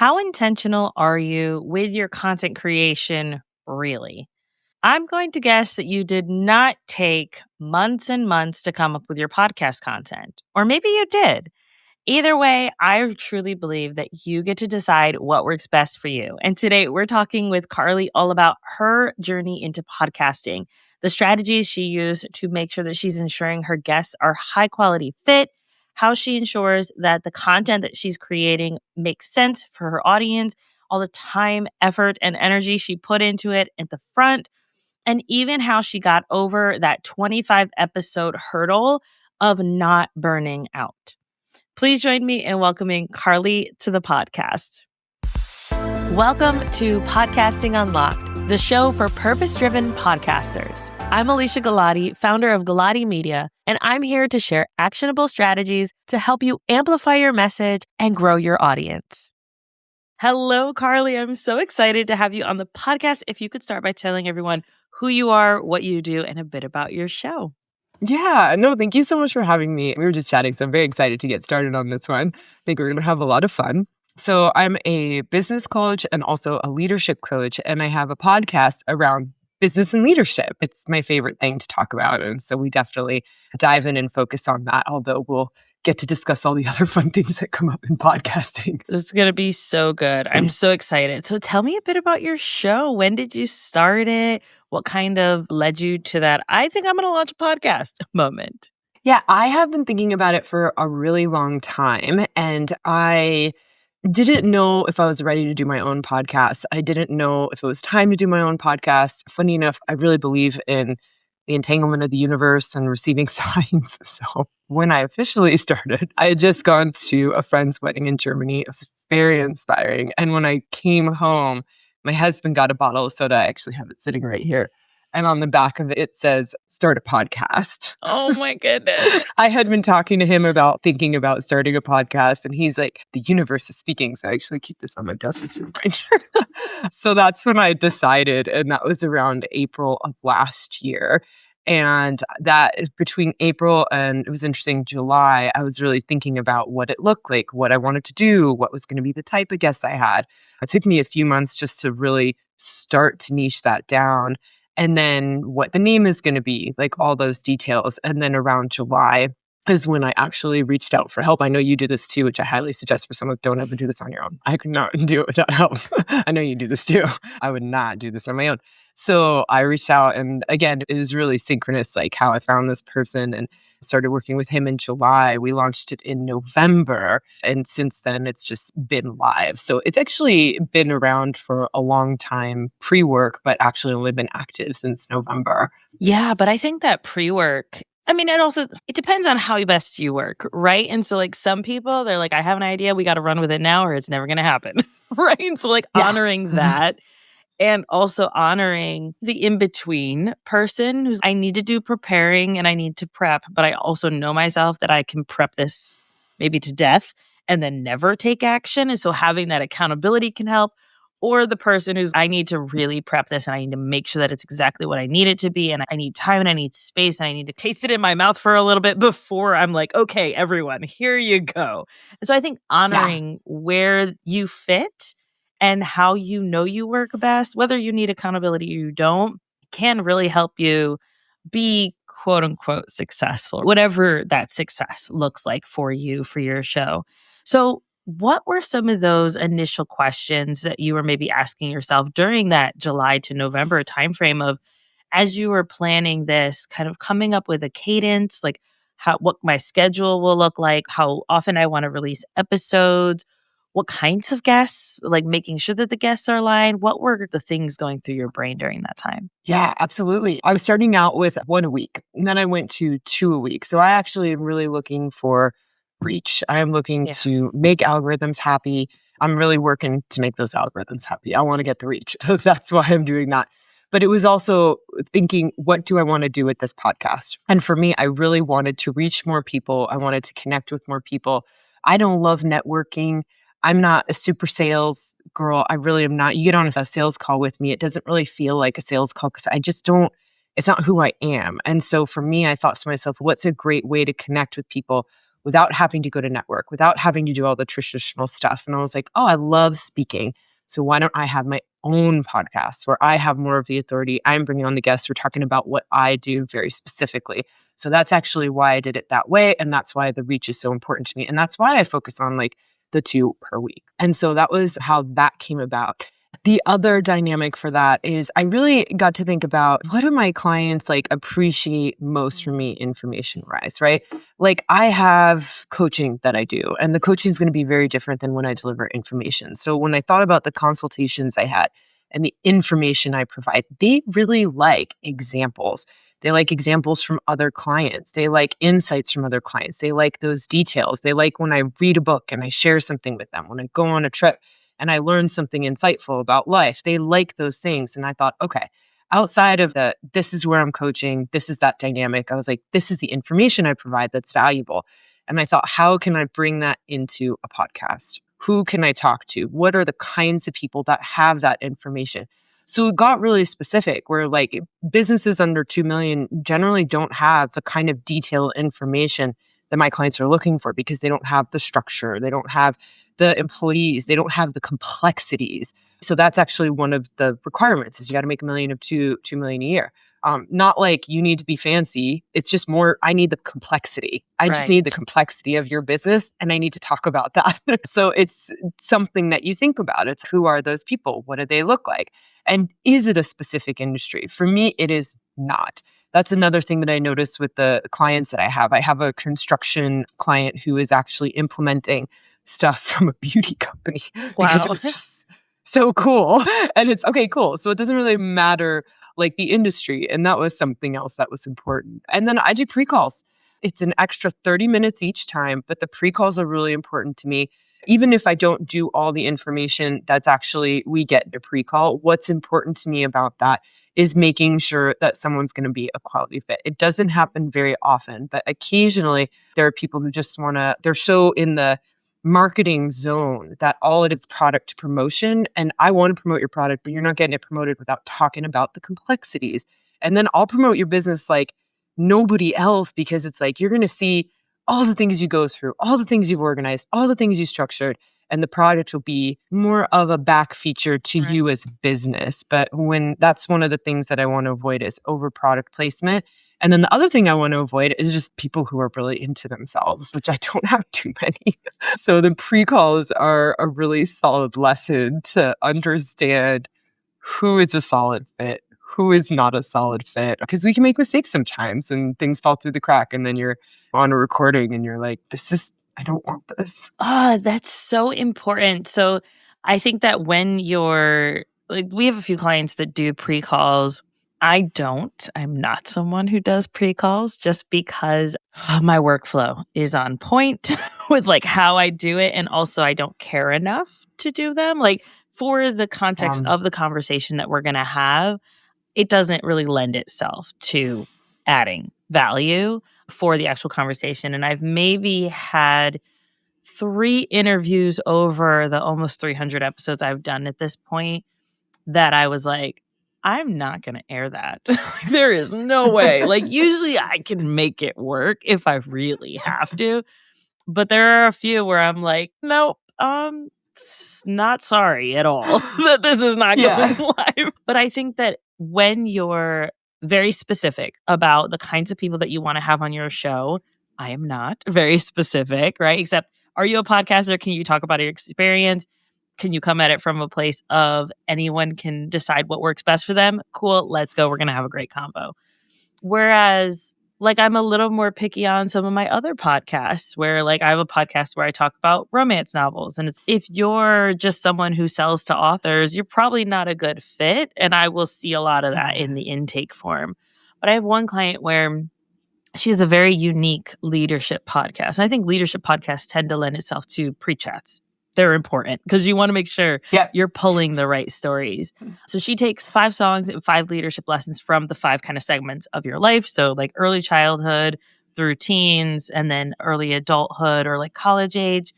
How intentional are you with your content creation, really? I'm going to guess that you did not take months and months to come up with your podcast content, or maybe you did. Either way, I truly believe that you get to decide what works best for you. And today we're talking with Carly all about her journey into podcasting, the strategies she used to make sure that she's ensuring her guests are high quality fit, how she ensures that the content that she's creating makes sense for her audience, all the time, effort, and energy she put into it at the front, and even how she got over that 25 episode hurdle of not burning out. Please join me in welcoming Carly to the podcast. Welcome to Podcasting Unlocked, the show for purpose-driven podcasters. I'm Alesia Galati, founder of Galati Media, and I'm here to share actionable strategies to help you amplify your message and grow your audience. Hello, Carly. I'm so excited to have you on the podcast. If you could start by telling everyone who you are, what you do, and a bit about your show. Yeah, no, thank you so much for having me. We were just chatting, so I'm very excited to get started on this one. I think we're going to have a lot of fun. So I'm a business coach and also a leadership coach, and I have a podcast around business and leadership. It's my favorite thing to talk about, and so we definitely dive in and focus on that, although we'll get to discuss all the other fun things that come up in podcasting. This is going to be so good. I'm so excited. So tell me a bit about your show. When did you start it? What kind of led you to that, I think I'm going to launch a podcast moment? Yeah, I have been thinking about it for a really long time, and I didn't know if I was ready to do my own podcast. I didn't know if it was time to do my own podcast. Funny enough, I really believe in the entanglement of the universe and receiving signs. So when I officially started, I had just gone to a friend's wedding in Germany. It was very inspiring. And when I came home, my husband got a bottle of soda. I actually have it sitting right here. And on the back of it, it says, start a podcast. Oh my goodness. I had been talking to him about thinking about starting a podcast, and he's like, the universe is speaking. So I actually keep this on my desk as a reminder. So that's when I decided, and that was around April of last year. And that between April and, it was interesting, July, I was really thinking about what it looked like, what I wanted to do, what was going to be the type of guests I had. It took me a few months just to really start to niche that down. And then what the name is going to be, like all those details. And then around July is when I actually reached out for help. I know you do this too, which I highly suggest for someone. Don't ever do this on your own. I could not do it without help. I know you do this too. I would not do this on my own. So I reached out, and again, it was really synchronous, like how I found this person and started working with him in July. We launched it in November, and since then it's just been live. So it's actually been around for a long time pre-work, but actually only been active since November. Yeah, but I think that pre-work, I mean, it depends on how best you work, right? And so like some people, they're like, I have an idea, we got to run with it now or it's never going to happen, right? And so like honoring that. And also honoring the in-between person who's, I need to do preparing and I need to prep, but I also know myself that I can prep this maybe to death and then never take action. And so having that accountability can help. Or the person who's, I need to really prep this and I need to make sure that it's exactly what I need it to be. And I need time and I need space and I need to taste it in my mouth for a little bit before I'm like, okay, everyone, here you go. And so I think honoring where you fit and how you know you work best, whether you need accountability or you don't, can really help you be quote unquote successful, whatever that success looks like for you, for your show. So what were some of those initial questions that you were maybe asking yourself during that July to November timeframe of, as you were planning this, kind of coming up with a cadence, like what my schedule will look like, how often I want to release episodes, what kinds of guests, like making sure that the guests are aligned? What were the things going through your brain during that time? Yeah, absolutely. I was starting out with one a week, and then I went to two a week. So I actually am really looking for reach. I am looking to make algorithms happy. I'm really working to make those algorithms happy. I want to get the reach. So that's why I'm doing that. But it was also thinking, what do I want to do with this podcast? And for me, I really wanted to reach more people. I wanted to connect with more people. I don't love networking. I'm not a super sales girl. I really am not. You get on a sales call with me, it doesn't really feel like a sales call because I just don't, it's not who I am. And so for me, I thought to myself, what's a great way to connect with people? without having to go to network, without having to do all the traditional stuff. And I was like, oh, I love speaking. So why don't I have my own podcast where I have more of the authority? I'm bringing on the guests. We're talking about what I do very specifically. So that's actually why I did it that way. And that's why the reach is so important to me. And that's why I focus on like the 2 per week. And so that was how that came about. The other dynamic for that is I really got to think about what do my clients like appreciate most from me information wise, right? Like I have coaching that I do, and the coaching is going to be very different than when I deliver information. So when I thought about the consultations I had and the information I provide, they really like examples. They like examples from other clients. They like insights from other clients. They like those details. They like when I read a book and I share something with them, when I go on a trip and I learned something insightful about life. They like those things. And I thought, okay, outside of that, this is where I'm coaching. This is that dynamic. I was like, this is the information I provide that's valuable. And I thought, how can I bring that into a podcast? Who can I talk to? What are the kinds of people that have that information? So it got really specific where like businesses under 2 million generally don't have the kind of detailed information that my clients are looking for because they don't have the structure. They don't have the employees. They don't have the complexities. So that's actually one of the requirements is you got to make $1 million of 2 million a year. Not like you need to be fancy. It's just more, I need the complexity. I just need the complexity of your business and I need to talk about that. So it's something that you think about. It's who are those people? What do they look like? And is it a specific industry? For me, it is not. That's another thing that I noticed with the clients that I have. I have a construction client who is actually implementing stuff from a beauty company because it was just so cool. And it's okay, cool. So it doesn't really matter like the industry. And that was something else that was important. And then I do pre-calls. It's an extra 30 minutes each time, but the pre-calls are really important to me. Even if I don't do all the information that's actually we get in a pre-call, what's important to me about that is making sure that someone's going to be a quality fit. It doesn't happen very often, but occasionally there are people who just want to, they're so in the marketing zone that all it is product promotion. And I want to promote your product, but you're not getting it promoted without talking about the complexities. And then I'll promote your business like nobody else because it's like you're going to see all the things you go through, all the things you've organized, all the things you structured, and the product will be more of a back feature to you as business. But when that's one of the things that I want to avoid is over product placement. And then the other thing I want to avoid is just people who are really into themselves, which I don't have too many. So the pre-calls are a really solid lesson to understand who is a solid fit, who is not a solid fit. Because we can make mistakes sometimes and things fall through the crack. And then you're on a recording and you're like, I don't want this. That's so important. So I think that when you're like, we have a few clients that do pre-calls. I don't. I'm not someone who does pre-calls just because my workflow is on point with like how I do it. And also I don't care enough to do them. Like for the context of the conversation that we're going to have, it doesn't really lend itself to adding value for the actual conversation. And I've maybe had 3 interviews over the almost 300 episodes I've done at this point that I was like, I'm not going to air that. There is no way. Like usually I can make it work if I really have to. But there are a few where I'm like, nope, not sorry at all that this is not going live. But I think that when you're very specific about the kinds of people that you want to have on your show, I am not very specific, right? Except, are you a podcaster? Can you talk about your experience? Can you come at it from a place of anyone can decide what works best for them? Cool, let's go. We're going to have a great combo. Whereas, like, I'm a little more picky on some of my other podcasts where, like, I have a podcast where I talk about romance novels. And it's, if you're just someone who sells to authors, you're probably not a good fit. And I will see a lot of that in the intake form. But I have one client where she has a very unique leadership podcast. And I think leadership podcasts tend to lend itself to pre-chats. They're important because you want to make sure you're pulling the right stories. So she takes 5 songs and 5 leadership lessons from the 5 kind of segments of your life. So like early childhood through teens and then early adulthood or like college age,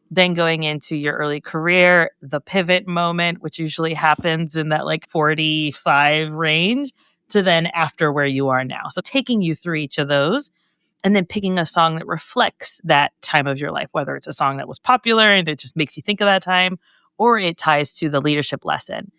then going into your early career, the pivot moment, which usually happens in that like 45 range, to then after where you are now. So taking you through each of those and then picking a song that reflects that time of your life, whether it's a song that was popular and it just makes you think of that time, or it ties to the leadership lesson.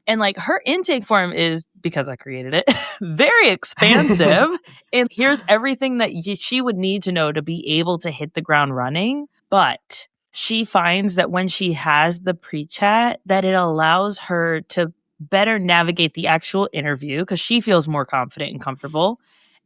And like her intake form is, because I created it, very expansive. And here's everything that she would need to know to be able to hit the ground running. But she finds that when she has the pre-chat, that it allows her to better navigate the actual interview because she feels more confident and comfortable.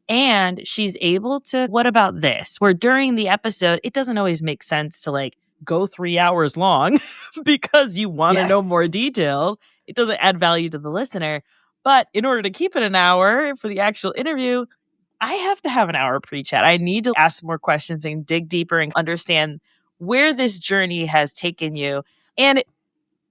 And she's able to, what about this? Where during the episode, it doesn't always make sense to like go 3 hours long because you want to know more details. It doesn't add value to the listener. But in order to keep it an hour for the actual interview, I have to have an hour pre-chat. I need to ask more questions and dig deeper and understand where this journey has taken you. And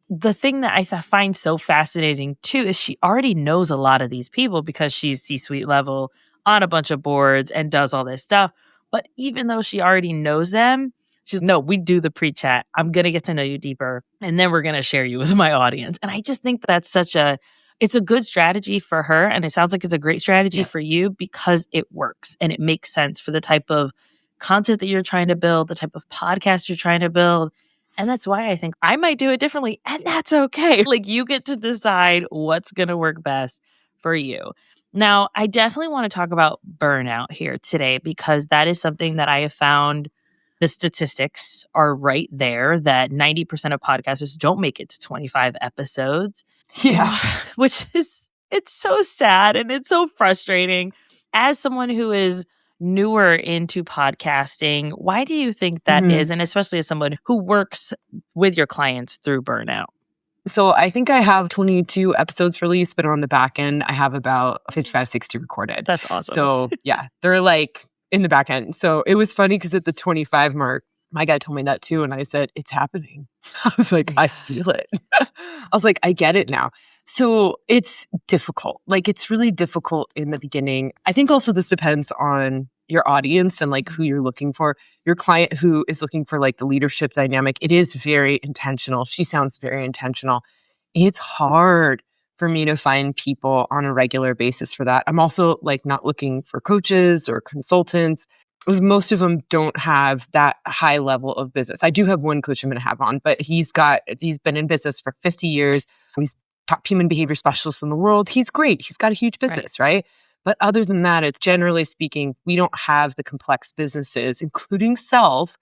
the thing that I find so fascinating too is she already knows a lot of these people because she's C-suite level on a bunch of boards and does all this stuff. But even though she already knows them, she's, no, we do the pre-chat. I'm going to get to know you deeper. And then we're going to share you with my audience. And I just think that's it's a good strategy for her. And it sounds like it's a great strategy for you because it works and it makes sense for the type of content that you're trying to build, the type of podcast you're trying to build. And that's why I think I might do it differently. And that's okay. Like you get to decide what's going to work best for you. Now, I definitely want to talk about burnout here today because that is something that I have found the statistics are right there that 90% of podcasters don't make it to 25 episodes. Yeah. Which is, it's so sad and it's so frustrating. As someone who is newer into podcasting, why do you think that is? And especially as someone who works with your clients through burnout. So I think I have 22 episodes released, but on the back end, I have about 55, 60 recorded. That's awesome. So yeah, they're like in the back end. So it was funny because at the 25 mark, my guy told me that too. And I said, it's happening. I was like, I feel it. I was like, I get it now. So it's difficult. Like it's really difficult in the beginning. I think also this depends on your audience and like who you're looking for. Your client who is looking for like the leadership dynamic, it is very intentional. She sounds very intentional. It's hard for me to find people on a regular basis for that. I'm also like not looking for coaches or consultants because most of them don't have that high level of business. I do have one coach I'm going to have on, but he's been in business for 50 years. He's top human behavior specialist in the world. He's great. He's got a huge business, right? But other than that, it's generally speaking, we don't have the complex businesses, including self,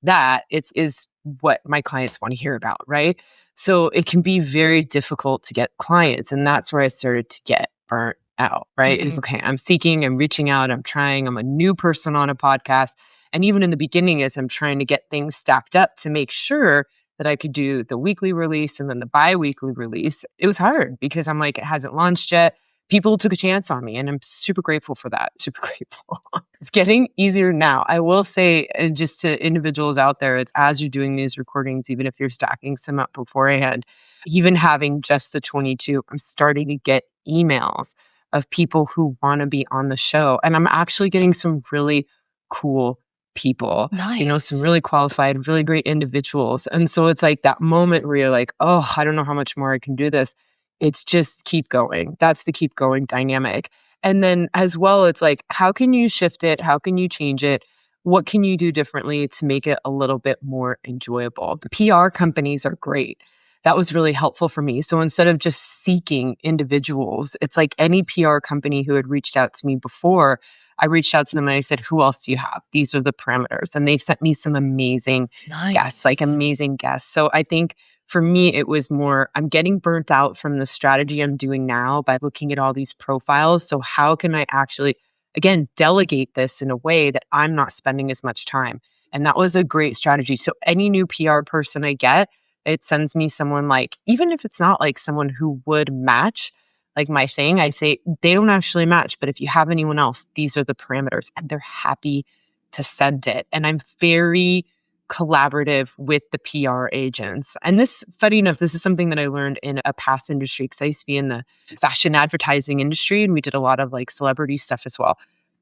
that is what my clients want to hear about, right? So it can be very difficult to get clients. And that's where I started to get burnt out, right? It's okay, I'm seeking, I'm reaching out, I'm trying, I'm a new person on a podcast. And even in the beginning, as I'm trying to get things stacked up to make sure that I could do the weekly release and then the bi-weekly release, it was hard because I'm like, it hasn't launched yet. People took a chance on me and I'm super grateful for that. Super grateful. It's getting easier now. I will say, just to individuals out there, it's as you're doing these recordings, even if you're stacking some up beforehand, even having just the 22, I'm starting to get emails of people who want to be on the show. And I'm actually getting some really cool people, some really qualified, really great individuals. And so it's like that moment where you're like, oh, I don't know how much more I can do this. It's just keep going. That's the keep going dynamic. And then as well, it's like, how can you shift it? How can you change it? What can you do differently to make it a little bit more enjoyable? PR companies are great. That was really helpful for me. So instead of just seeking individuals, it's like any PR company who had reached out to me before, I reached out to them and I said, who else do you have? These are the parameters. And they've sent me some amazing guests, like amazing guests. So I think for me, it was more, I'm getting burnt out from the strategy I'm doing now by looking at all these profiles. So how can I actually, again, delegate this in a way that I'm not spending as much time? And that was a great strategy. So any new PR person I get, it sends me someone like, even if it's not like someone who would match like my thing, I'd say they don't actually match. But if you have anyone else, these are the parameters. And they're happy to send it. And I'm very collaborative with the PR agents. And this, funny enough, this is something that I learned in a past industry because I used to be in the fashion advertising industry and we did a lot of like celebrity stuff as well.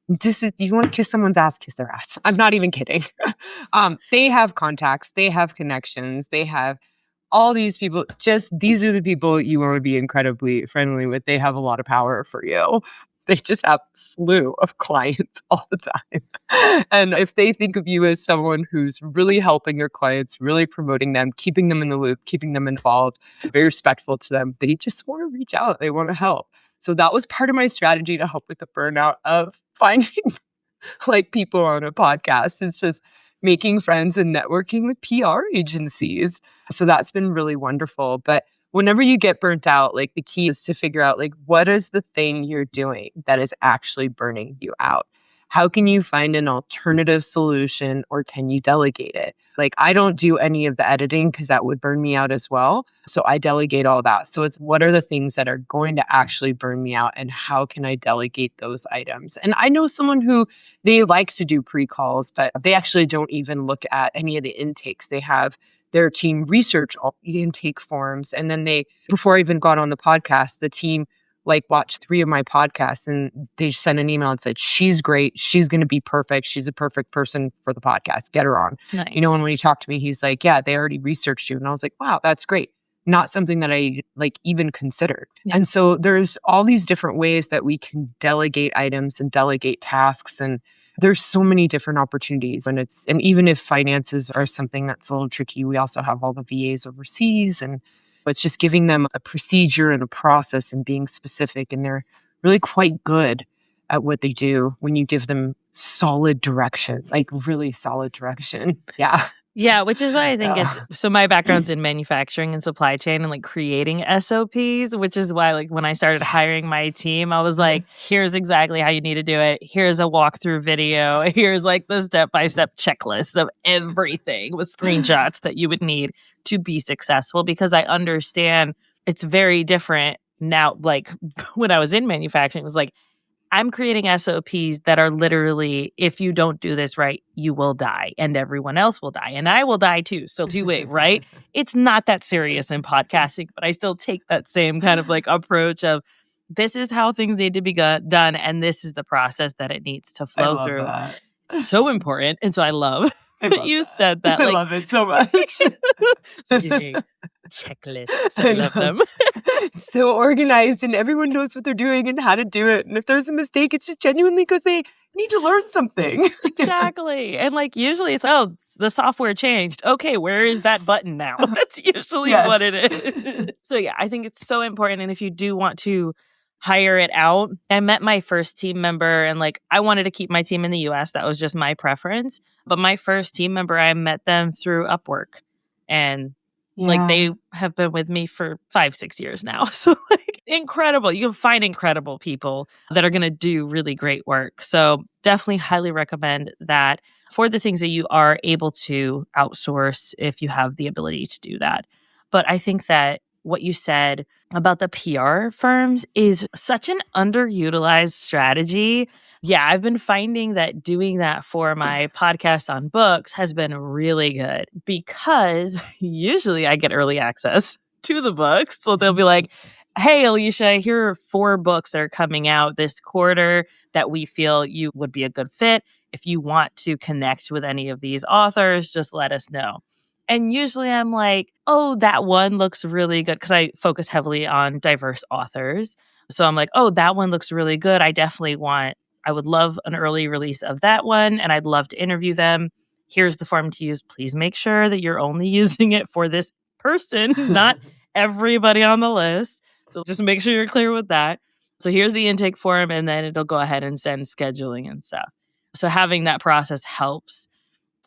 You want to kiss someone's ass, kiss their ass. I'm not even kidding. They have contacts, they have connections, they have all these people. Just these are the people you want to be incredibly friendly with. They have a lot of power for you. They just have a slew of clients all the time. And if they think of you as someone who's really helping your clients, really promoting them, keeping them in the loop, keeping them involved, very respectful to them, they just want to reach out. They want to help. So that was part of my strategy to help with the burnout of finding like people on a podcast. Is just making friends and networking with PR agencies. So that's been really wonderful. But whenever you get burnt out, like the key is to figure out like what is the thing you're doing that is actually burning you out? How can you find an alternative solution, or can you delegate it? Like I don't do any of the editing because that would burn me out as well. So I delegate all that. So it's what are the things that are going to actually burn me out, and how can I delegate those items? And I know someone who they like to do pre-calls, but they actually don't even look at any of the intakes. They have their team research all the intake forms. And then before I even got on the podcast, the team like watched 3 of my podcasts and they sent an email and said, she's great. She's going to be perfect. She's a perfect person for the podcast. Get her on. Nice. And when he talked to me, he's like, yeah, they already researched you. And I was like, wow, that's great. Not something that I like even considered. Yeah. And so there's all these different ways that we can delegate items and delegate tasks. And there's so many different opportunities. And even if finances are something that's a little tricky, we also have all the VAs overseas, and it's just giving them a procedure and a process and being specific. And they're really quite good at what they do when you give them solid direction, like really solid direction. Yeah. Yeah, which is why I think so my background's in manufacturing and supply chain and like creating SOPs, which is why like when I started hiring my team, I was like, here's exactly how you need to do it. Here's a walkthrough video. Here's like the step-by-step checklist of everything with screenshots that you would need to be successful, because I understand it's very different now. Like when I was in manufacturing, it was like, I'm creating SOPs that are literally, if you don't do this right, you will die and everyone else will die and I will die too. So do it, right? It's not that serious in podcasting, but I still take that same kind of like approach of this is how things need to be done and this is the process that it needs to flow through. That. It's so important. And so I love that you said that. I love it so much. Checklists. I love them. It's so organized and everyone knows what they're doing and how to do it. And if there's a mistake, it's just genuinely because they need to learn something. Exactly. And like usually it's, the software changed. Okay, where is that button now? That's usually what it is. So yeah, I think it's so important. And if you do want to hire it out, I met my first team member and like I wanted to keep my team in the US. That was just my preference. But my first team member, I met them through Upwork. And like they have been with me for 5-6 years now. So like incredible. You can find incredible people that are going to do really great work. So definitely highly recommend that for the things that you are able to outsource if you have the ability to do that. But I think that what you said about the PR firms is such an underutilized strategy. Yeah, I've been finding that doing that for my podcast on books has been really good because usually I get early access to the books. So they'll be like, hey, Alesia, here are 4 books that are coming out this quarter that we feel you would be a good fit. If you want to connect with any of these authors, just let us know. And usually I'm like, oh, that one looks really good because I focus heavily on diverse authors. So I'm like, oh, that one looks really good. I would love an early release of that one, and I'd love to interview them. Here's the form to use. Please make sure that you're only using it for this person, not everybody on the list. So just make sure you're clear with that. So here's the intake form, and then it'll go ahead and send scheduling and stuff. So having that process helps.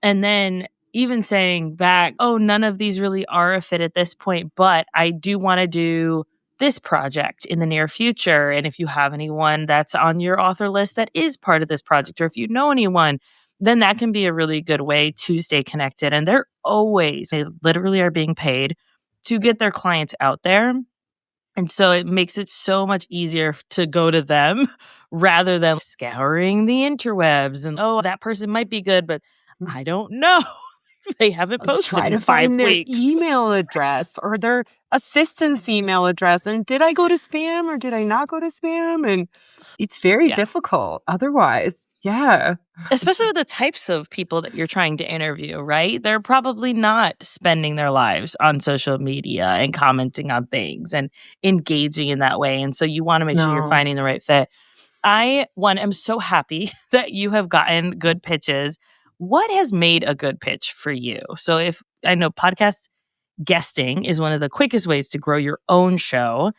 And then even saying back, oh, none of these really are a fit at this point, but I do want to do this project in the near future. And if you have anyone that's on your author list that is part of this project, or if you know anyone, then that can be a really good way to stay connected. And they literally are being paid to get their clients out there. And so it makes it so much easier to go to them rather than scouring the interwebs and, oh, that person might be good, but I don't know. They haven't posted try to in 5 find weeks. Their email address or their assistant's email address. And did I go to spam or did I not go to spam? And it's very difficult otherwise. Yeah. Especially with the types of people that you're trying to interview, right? They're probably not spending their lives on social media and commenting on things and engaging in that way. And so you want to make sure you're finding the right fit. I, one, am so happy that you have gotten good pitches. What has made a good pitch for you? So if I know podcast guesting is one of the quickest ways to grow your own show.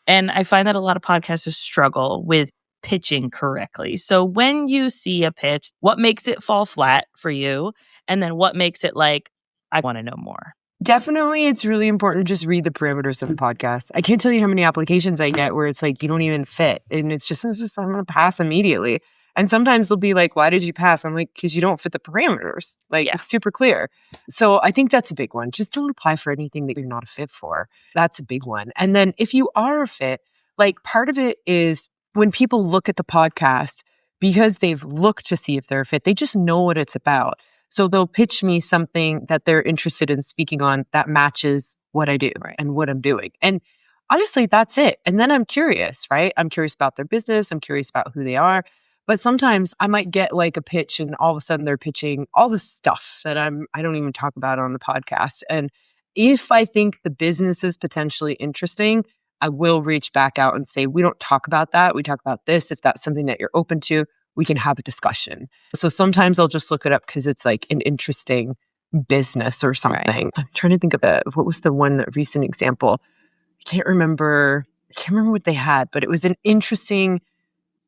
And I find that a lot of podcasters struggle with pitching correctly. So when you see a pitch, what makes it fall flat for you? And then what makes it like, I want to know more? Definitely, it's really important to just read the parameters of the podcast. I can't tell you how many applications I get where it's like, you don't even fit. And it's just I'm going to pass immediately. And sometimes they'll be like, why did you pass? I'm like, because you don't fit the parameters. Like, it's super clear. So I think that's a big one. Just don't apply for anything that you're not a fit for. That's a big one. And then if you are a fit, like part of it is when people look at the podcast, because they've looked to see if they're a fit, they just know what it's about. So they'll pitch me something that they're interested in speaking on that matches what I do and what I'm doing. And honestly, that's it. And then I'm curious, right? I'm curious about their business. I'm curious about who they are. But sometimes I might get like a pitch and all of a sudden they're pitching all the stuff that I don't even talk about on the podcast. And if I think the business is potentially interesting, I will reach back out and say, we don't talk about that. We talk about this. If that's something that you're open to, we can have a discussion. So sometimes I'll just look it up because it's like an interesting business or something. Right. I'm trying to think of what was the one recent example? I can't remember what they had, but it was an interesting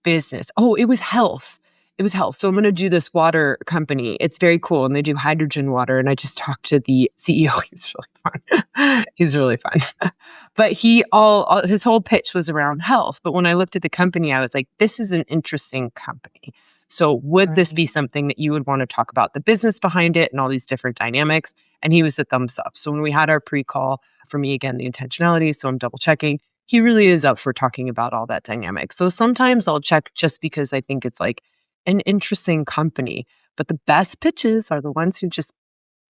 business. Oh, it was health. It was health. So I'm going to do this water company. It's very cool. And they do hydrogen water. And I just talked to the CEO. He's really fun. He's really fun. But his whole pitch was around health. But when I looked at the company, I was like, this is an interesting company. So would this be something that you would want to talk about the business behind it and all these different dynamics? And he was a thumbs up. So when we had our pre-call, for me, again, the intentionality, so I'm double checking, he really is up for talking about all that dynamic. So sometimes I'll check just because I think it's like an interesting company. But the best pitches are the ones who just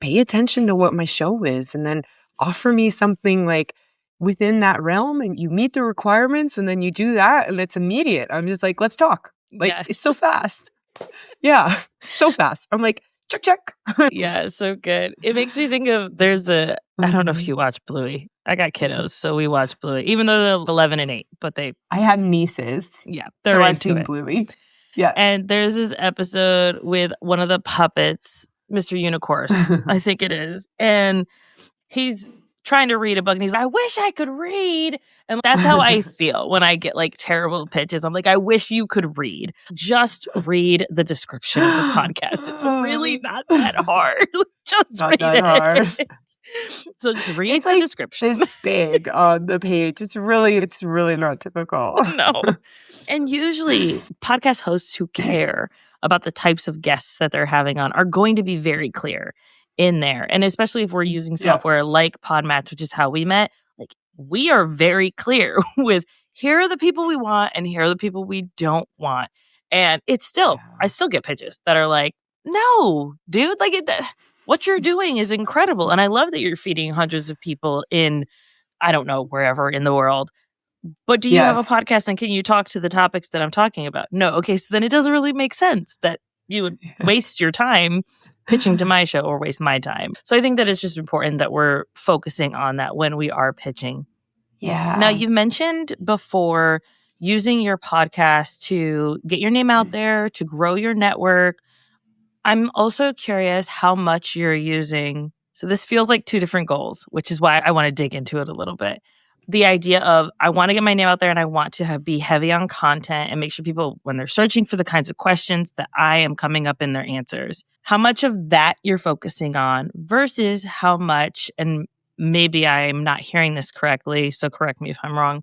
pay attention to what my show is and then offer me something like within that realm, and you meet the requirements and then you do that and it's immediate. I'm just like, let's talk. Like, It's so fast. Yeah, so fast. I'm like, check. Yeah, so good. It makes me think of, I don't know if you watch Bluey. I got kiddos, so we watch Bluey, even though they're 11 and 8, but I have nieces. Yeah, they're into it. Bluey. Yeah. And there's this episode with one of the puppets, Mr. Unicorse, I think it is. And he's trying to read a book and he's like, I wish I could read. And that's how I feel when I get like terrible pitches. I'm like, I wish you could read. Just read the description of the podcast. It's really not that hard. Just not read that it. Hard. So just read the description. This big on the page. It's really not typical. No. And usually podcast hosts who care about the types of guests that they're having on are going to be very clear in there. And especially if we're using software like Podmatch, which is how we met, like we are very clear with here are the people we want and here are the people we don't want. And it's still, I still get pitches that are like, no, dude, like what you're doing is incredible. And I love that you're feeding hundreds of people in, I don't know, wherever in the world. But do you have a podcast and can you talk to the topics that I'm talking about? No. Okay. So then it doesn't really make sense that you would waste your time pitching to my show or waste my time. So I think that it's just important that we're focusing on that when we are pitching. Yeah. Now, you've mentioned before using your podcast to get your name out there, to grow your network. I'm also curious how much you're using. So this feels like two different goals, which is why I want to dig into it a little bit. The idea of I want to get my name out there and I want to be heavy on content and make sure people, when they're searching for the kinds of questions, that I am coming up in their answers. How much of that you're focusing on versus how much, and maybe I'm not hearing this correctly, so correct me if I'm wrong,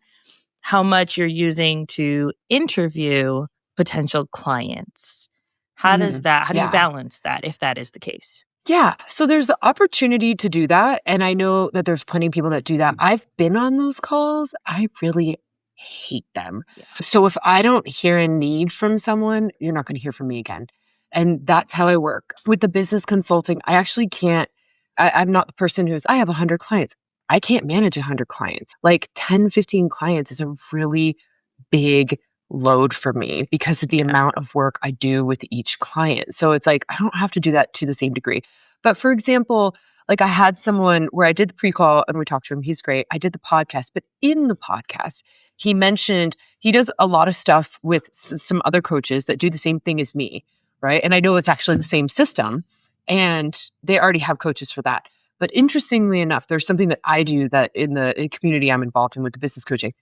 how much you're using to interview potential clients. How does that, how do you balance that if that is the case? Yeah. So there's the opportunity to do that. And I know that there's plenty of people that do that. I've been on those calls. I really hate them. Yeah. So if I don't hear a need from someone, you're not going to hear from me again. And that's how I work. With the business consulting, I actually can't, I'm not the person I have 100 clients. I can't manage 100 clients. Like 10, 15 clients is a really big load for me because of the amount of work I do with each client. So it's like, I don't have to do that to the same degree. But for example, Like I had someone where I did the pre-call and we talked to him. He's great. I did the podcast, but in the podcast, he mentioned he does a lot of stuff with some other coaches that do the same thing as me, right? And I know it's actually the same system and they already have coaches for that. But interestingly enough, there's something that I do that in the community I'm involved in with the business coaching,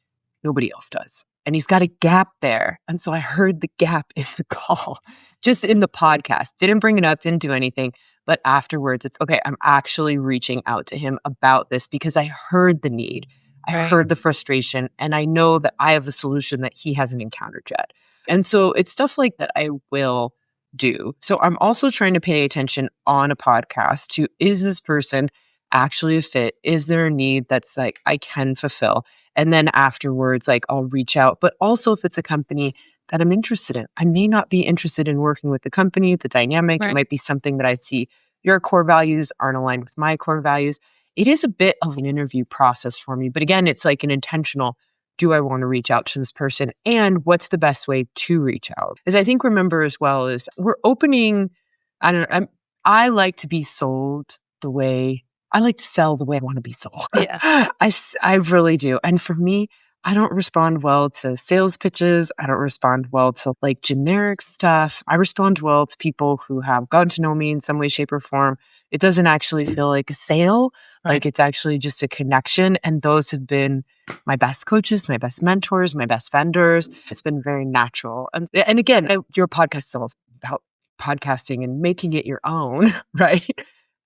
nobody else does. And he's got a gap there. And so I heard the gap in the call, just in the podcast. Didn't bring it up, didn't do anything. But afterwards, it's okay, I'm actually reaching out to him about this because I heard the need. I heard the frustration. And I know that I have the solution that he hasn't encountered yet. And so it's stuff like that I will do. So I'm also trying to pay attention on a podcast to, is this person actually a fit? Is there a need that's like I can fulfill? And then afterwards, like I'll reach out. But also if it's a company that I'm interested in, I may not be interested in working with the company, the dynamic. It might be something that I see your core values aren't aligned with my core values. It is a bit of an interview process for me. But again, it's like an intentional, do I want to reach out to this person? And what's the best way to reach out? As I think remember as well is we're opening, I like to be sold the way I like to sell the way I want to be sold. Yeah. I really do. And for me, I don't respond well to sales pitches. I don't respond well to like generic stuff. I respond well to people who have gotten to know me in some way, shape, or form. It doesn't actually feel like a sale. Like it's actually just a connection. And those have been my best coaches, my best mentors, my best vendors. It's been very natural. And again, your podcast is all about podcasting and making it your own, right?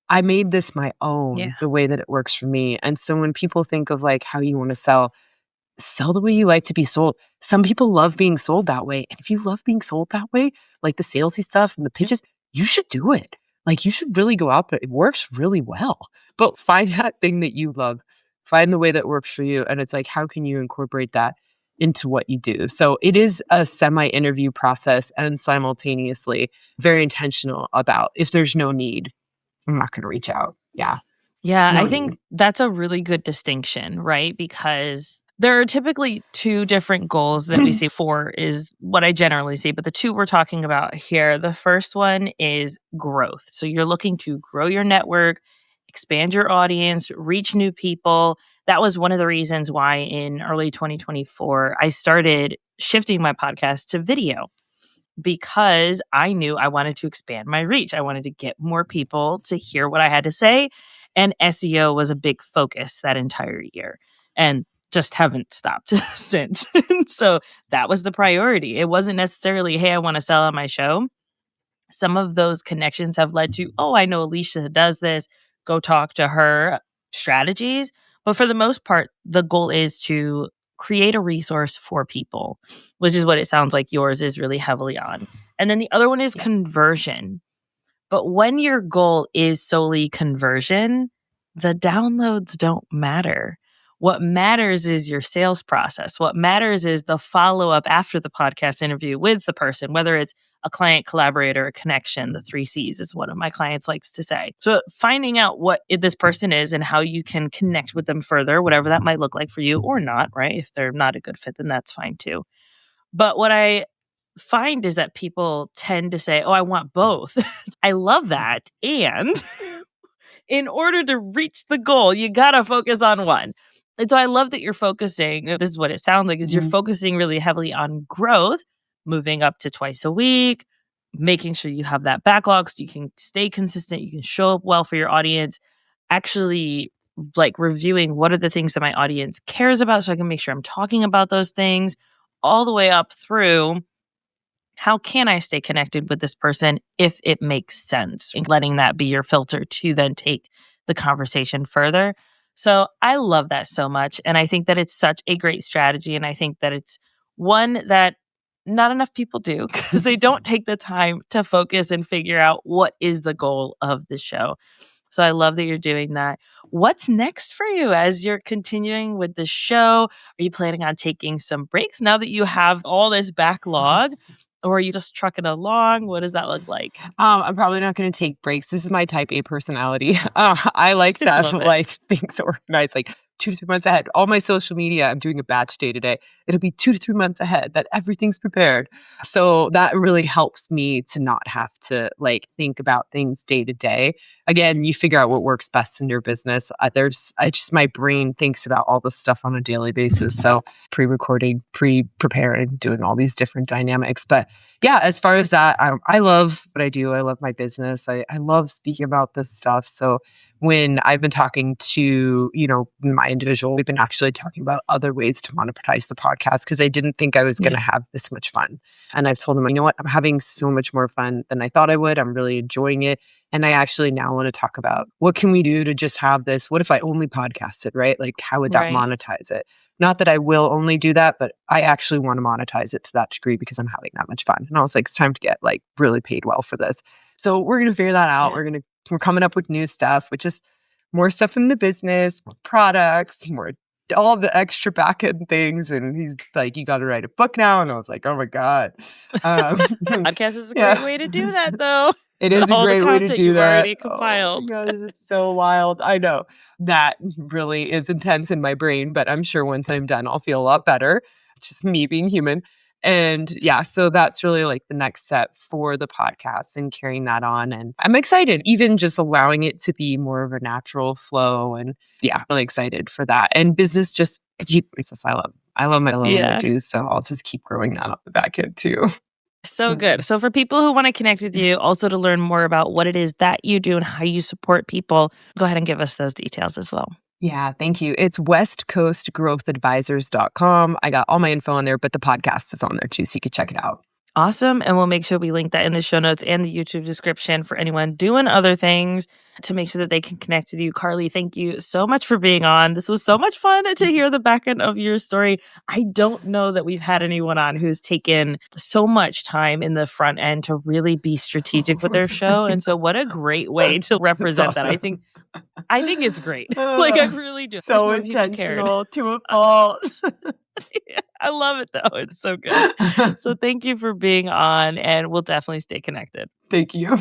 I made this my own, the way that it works for me. And so when people think of like how you want to sell the way you like to be sold. Some people love being sold that way. And if you love being sold that way, like the salesy stuff and the pitches, you should do it. Like you should really go out there. It works really well. But find that thing that you love. Find the way that works for you. And it's like, how can you incorporate that into what you do? So it is a semi-interview process and simultaneously very intentional about if there's no need, I'm not going to reach out. Yeah. Yeah, I think that's a really good distinction, right? Because there are typically two different goals that we see. Four is what I generally see, but the two we're talking about here, the first one is growth. So you're looking to grow your network, expand your audience, reach new people. That was one of the reasons why in early 2024, I started shifting my podcast to video, because I knew I wanted to expand my reach. I wanted to get more people to hear what I had to say. And SEO was a big focus that entire year and just haven't stopped since. So that was the priority. It wasn't necessarily, hey, I want to sell on my show. Some of those connections have led to, oh, I know Alesia does this. Go talk to her strategies. But for the most part, the goal is to create a resource for people, which is what it sounds like yours is really heavily on. And then the other one is conversion. But when your goal is solely conversion, the downloads don't matter. What matters is your sales process. What matters is the follow-up after the podcast interview with the person, whether it's a client, collaborator, a connection. The 3 C's is one of my clients likes to say. So finding out what this person is and how you can connect with them further, whatever that might look like for you or not, right? If they're not a good fit, then that's fine too. But what I find is that people tend to say, oh, I want both. I love that. And in order to reach the goal, you got to focus on one. And so I love that you're focusing, this is what it sounds like, is you're focusing really heavily on growth, moving up to twice a week, making sure you have that backlog so you can stay consistent, you can show up well for your audience, actually like reviewing what are the things that my audience cares about so I can make sure I'm talking about those things, all the way up through how can I stay connected with this person if it makes sense, and letting that be your filter to then take the conversation further. So I love that so much. And I think that it's such a great strategy. And I think that it's one that not enough people do because they don't take the time to focus and figure out what is the goal of the show. So I love that you're doing that. What's next for you as you're continuing with the show? Are you planning on taking some breaks now that you have all this backlog? Or are you just trucking along? What does that look like? I'm probably not going to take breaks. This is my type A personality. I like to have like things organized, like 2 to 3 months ahead. All my social media, I'm doing a batch day today. It'll be 2 to 3 months ahead that everything's prepared. So that really helps me to not have to like think about things day to day. Again, you figure out what works best in your business. My brain thinks about all this stuff on a daily basis. So pre-recording, pre-preparing, doing all these different dynamics. But yeah, as far as that, I love what I do. I love my business. I love speaking about this stuff. So when I've been talking to, my individual, we've been actually talking about other ways to monetize the podcast because I didn't think I was going to have this much fun. And I've told them, you know what, I'm having so much more fun than I thought I would. I'm really enjoying it. And I actually now want to talk about what can we do to just have this? What if I only podcasted, right? Like how would that monetize it? Not that I will only do that, but I actually want to monetize it to that degree because I'm having that much fun. And I was like, it's time to get like really paid well for this. So we're going to figure that out. Yeah. We're coming up with new stuff, which is more stuff in the business, more products, more all the extra back end things. And he's like, you got to write a book now. And I was like, oh my God. Podcast is a great way to do that though. It is a great way to do that. Already compiled. Oh my God, it's so wild. I know that really is intense in my brain, but I'm sure once I'm done, I'll feel a lot better. Just me being human. And yeah, so that's really like the next step for the podcast and carrying that on. And I'm excited, even just allowing it to be more of a natural flow. And yeah, really excited for that. And business just keep business. I love what I do. So I'll just keep growing that on the back end too. So good. So for people who want to connect with you, also to learn more about what it is that you do and how you support people, go ahead and give us those details as well. Yeah, thank you. It's westcoastgrowthadvisors.com. I got all my info on there, but the podcast is on there too, so you can check it out. Awesome. And we'll make sure we link that in the show notes and the YouTube description for anyone doing other things to make sure that they can connect with you. Carly, thank you so much for being on. This was so much fun to hear the back end of your story. I don't know that we've had anyone on who's taken so much time in the front end to really be strategic with their show. And so what a great way to represent that. I think it's great. Like I really do. So intentional to a fault. I love it though. It's so good. So thank you for being on and we'll definitely stay connected. Thank you.